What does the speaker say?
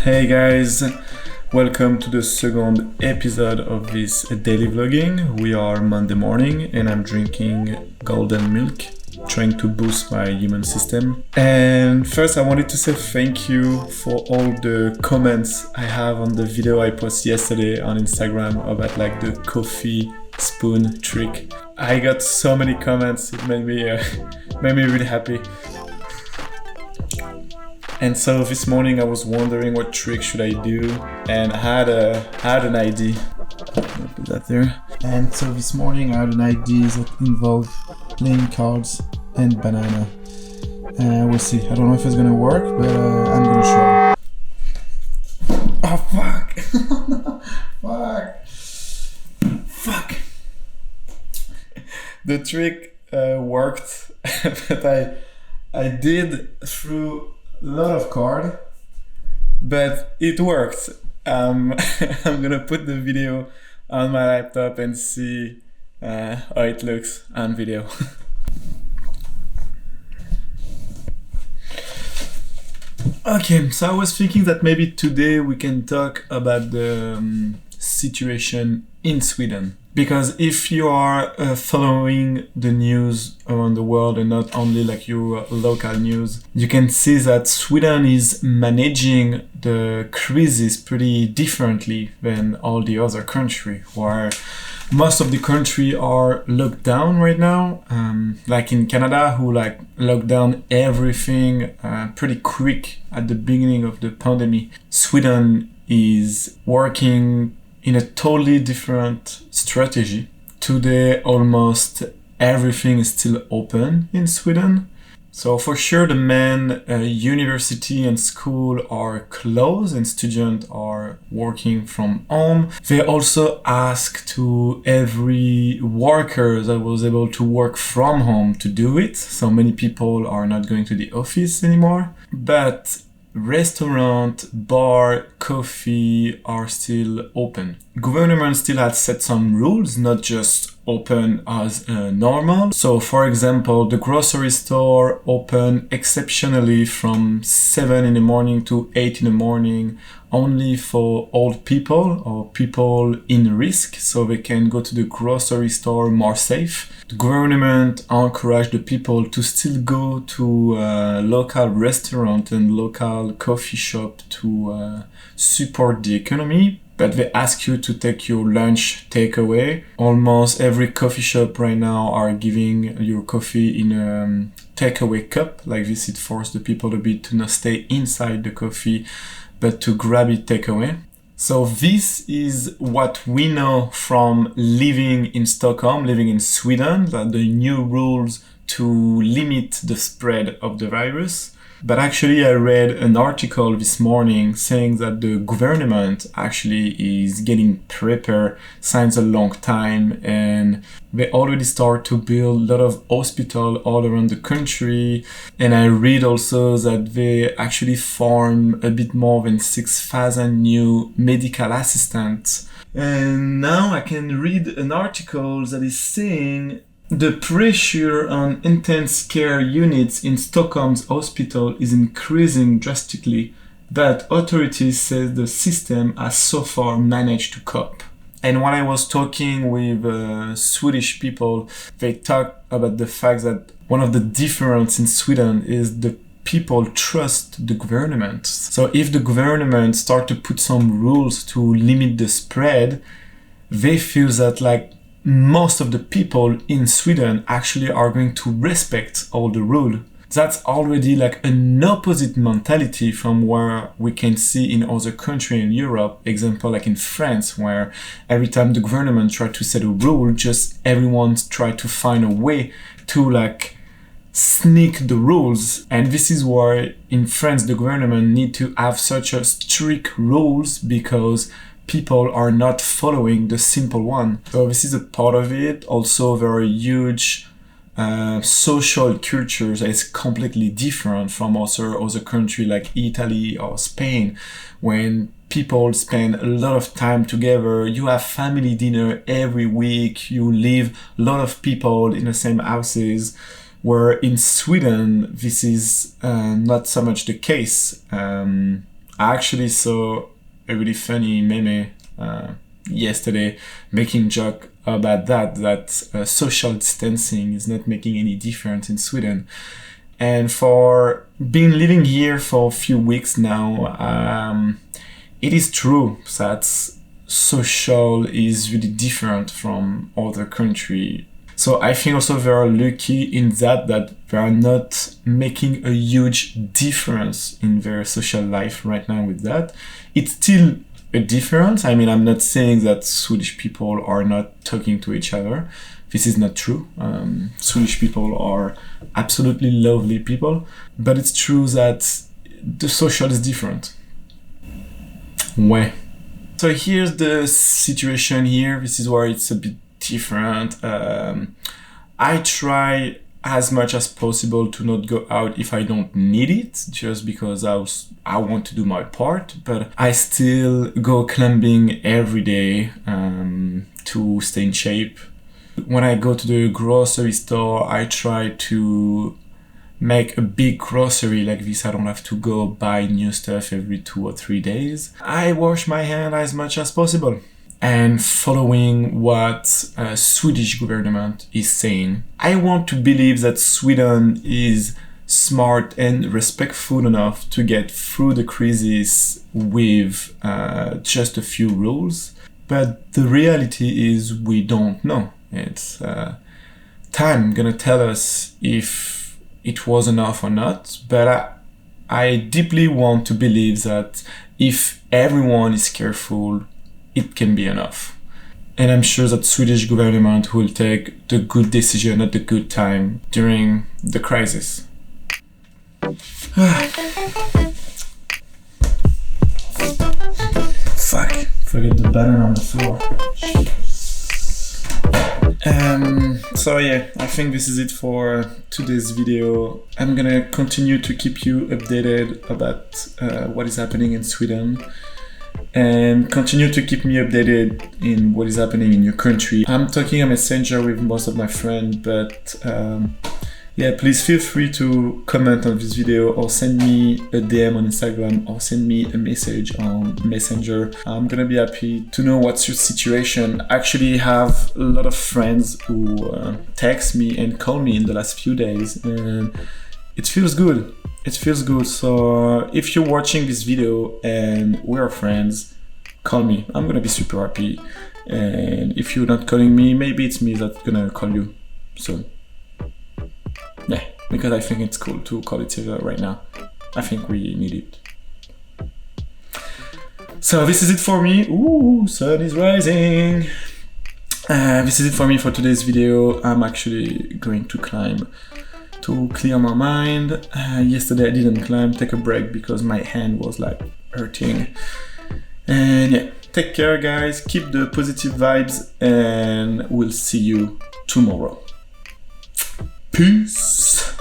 Hey guys, welcome to the second episode of this daily vlogging. We are Monday morning and I'm drinking golden milk, trying to boost my immune system. And first I wanted to say thank you for all the comments I have on the video I posted yesterday on Instagram about like the coffee spoon trick. I got so many comments, it made me really happy. And so this morning I was wondering what trick should I do, and I had an idea. I'll put that there. And so this morning I had an idea that involved playing cards and banana. We'll see. I don't know if it's gonna work, but I'm gonna try. Oh fuck! Fuck! The trick worked, but I did through a lot of card, but it worked. I'm gonna put the video on my laptop and see how it looks on video. Okay, so I was thinking that maybe today we can talk about the situation in Sweden. Because if you are following the news around the world and not only like your local news, you can see that Sweden is managing the crisis pretty differently than all the other countries, where most of the country are locked down right now. Like in Canada, who like locked down everything pretty quick at the beginning of the pandemic. Sweden is working in a totally different strategy. Today, almost everything is still open in Sweden. So for sure, the main university and school are closed and students are working from home. They also ask to every worker that was able to work from home to do it. So many people are not going to the office anymore. But restaurant, bar, coffee are still open. Government still has set some rules, not just open as normal. So for example, the grocery store open exceptionally from 7 in the morning to 8 in the morning, only for old people or people in risk, so they can go to the grocery store more safe. The government encourage the people to still go to local restaurant and local coffee shop to support the economy. But they ask you to take your lunch takeaway. Almost every coffee shop right now are giving your coffee in a takeaway cup. Like this, it forces the people a bit to not stay inside the coffee, but to grab it takeaway. So this is what we know from living in Stockholm, living in Sweden, that the new rules to limit the spread of the virus. But actually I read an article this morning saying that the government actually is getting prepared since a long time, and they already start to build a lot of hospitals all around the country. And I read also that they actually form a bit more than 6,000 new medical assistants. And now I can read an article that is saying the pressure on intensive care units in Stockholm's hospital is increasing drastically, but authorities say the system has so far managed to cope. And when I was talking with Swedish people, they talk about the fact that one of the differences in Sweden is the people trust the government. So if the government start to put some rules to limit the spread, they feel that like most of the people in Sweden actually are going to respect all the rules. That's already like an opposite mentality from where we can see in other countries in Europe. Example, like in France, where every time the government try to set a rule, just everyone try to find a way to like sneak the rules. And this is why in France the government need to have such a strict rules, because people are not following the simple one. So this is a part of it. Also very huge social culture that is completely different from other countries like Italy or Spain, when people spend a lot of time together. You have family dinner every week. You live a lot of people in the same houses. Where in Sweden, this is not so much the case. I actually saw a really funny meme yesterday making joke about that social distancing is not making any difference in Sweden. And for being living here for a few weeks now, it is true that social is really different from other country. So I think also they are lucky in that they are not making a huge difference in their social life right now with that. It's still a difference. I mean, I'm not saying that Swedish people are not talking to each other. This is not true. Swedish people are absolutely lovely people, but it's true that the social is different. Ouais. So here's the situation here. This is where it's a bit different. I try as much as possible to not go out if I don't need it, just because I want to do my part, but I still go climbing every day to stay in shape. When I go to the grocery store, I try to make a big grocery like this. I don't have to go buy new stuff every 2 or 3 days. I wash my hands as much as possible. And following what Swedish government is saying, I want to believe that Sweden is smart and respectful enough to get through the crisis with just a few rules. But the reality is we don't know. It's time gonna tell us if it was enough or not. But I deeply want to believe that if everyone is careful, it can be enough. And I'm sure that Swedish government will take the good decision at the good time during the crisis. Fuck, forget the button on the floor. So yeah, I think this is it for today's video. I'm gonna continue to keep you updated about what is happening in Sweden, and continue to keep me updated in what is happening in your country. I'm talking on Messenger with most of my friends, but yeah, please feel free to comment on this video or send me a DM on Instagram or send me a message on Messenger. I'm gonna be happy to know what's your situation. I actually have a lot of friends who text me and call me in the last few days, and it feels good. It feels good. So if you're watching this video and we're friends, call me. I'm gonna be super happy. And if you're not calling me, maybe it's me that's gonna call you soon. Yeah, because I think it's cool to call each other right now. I think we need it. So this is it for me. Ooh, sun is rising. This is it for me for today's video. I'm actually going to climb to clear my mind. Yesterday I didn't climb, take a break because my hand was like hurting. And yeah, take care guys, keep the positive vibes, and we'll see you tomorrow. Peace.